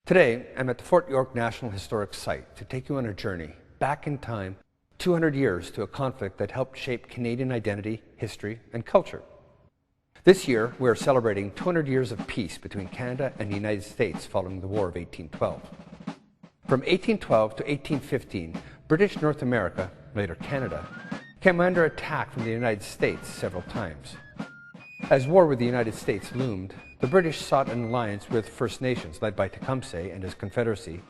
Today, I'm at the Fort York National Historic Site to take you on a journey back in time 200 years to a conflict that helped shape Canadian identity, history, and culture. This year, we're celebrating 200 years of peace between Canada and the United States following the War of 1812. From 1812 to 1815, British North America, later Canada, came under attack from the United States several times. As war with the United States loomed, the British sought an alliance with First Nations led by Tecumseh and his confederacy,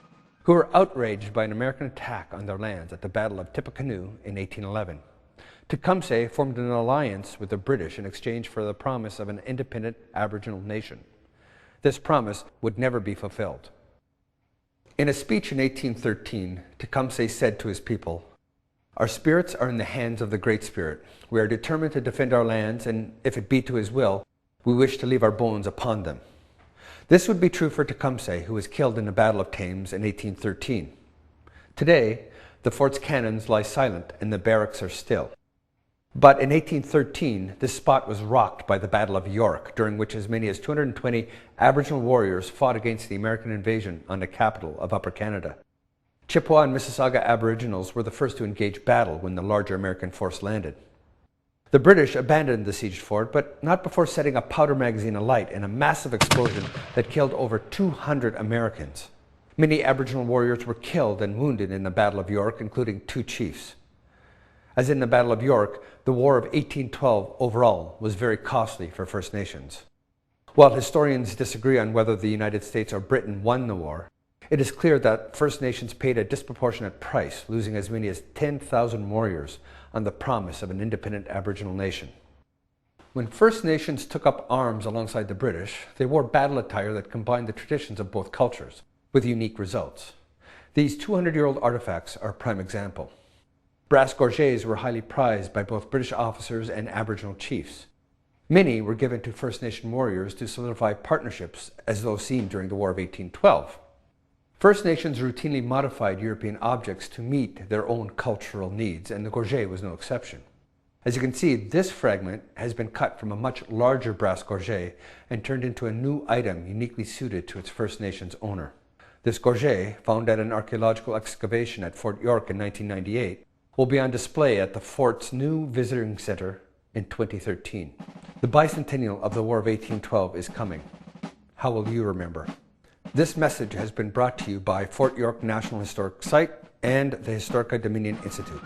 who were outraged by an American attack on their lands at the Battle of Tippecanoe in 1811. Tecumseh formed an alliance with the British in exchange for the promise of an independent Aboriginal nation. This promise would never be fulfilled. In a speech in 1813, Tecumseh said to his people, "Our spirits are in the hands of the Great Spirit. We are determined to defend our lands, and if it be to his will, we wish to leave our bones upon them." This would be true for Tecumseh, who was killed in the Battle of Thames in 1813. Today, the fort's cannons lie silent and the barracks are still. But in 1813, this spot was rocked by the Battle of York, during which as many as 220 Aboriginal warriors fought against the American invasion on the capital of Upper Canada. Chippewa and Mississauga Aboriginals were the first to engage battle when the larger American force landed. The British abandoned the sieged fort, but not before setting a powder magazine alight in a massive explosion that killed over 200 Americans. Many Aboriginal warriors were killed and wounded in the Battle of York, including 2 chiefs. As in the Battle of York, the War of 1812 overall was very costly for First Nations. While historians disagree on whether the United States or Britain won the war, it is clear that First Nations paid a disproportionate price, losing as many as 10,000 warriors on the promise of an independent Aboriginal nation. When First Nations took up arms alongside the British, they wore battle attire that combined the traditions of both cultures, with unique results. These 200-year-old artifacts are a prime example. Brass gorgets were highly prized by both British officers and Aboriginal chiefs. Many were given to First Nation warriors to solidify partnerships, as those seen during the War of 1812. First Nations routinely modified European objects to meet their own cultural needs, and the gorget was no exception. As you can see, this fragment has been cut from a much larger brass gorget and turned into a new item uniquely suited to its First Nations owner. This gorget, found at an archaeological excavation at Fort York in 1998, will be on display at the fort's new visiting center in 2013. The Bicentennial of the War of 1812 is coming. How will you remember? This message has been brought to you by Fort York National Historic Site and the Historica Dominion Institute.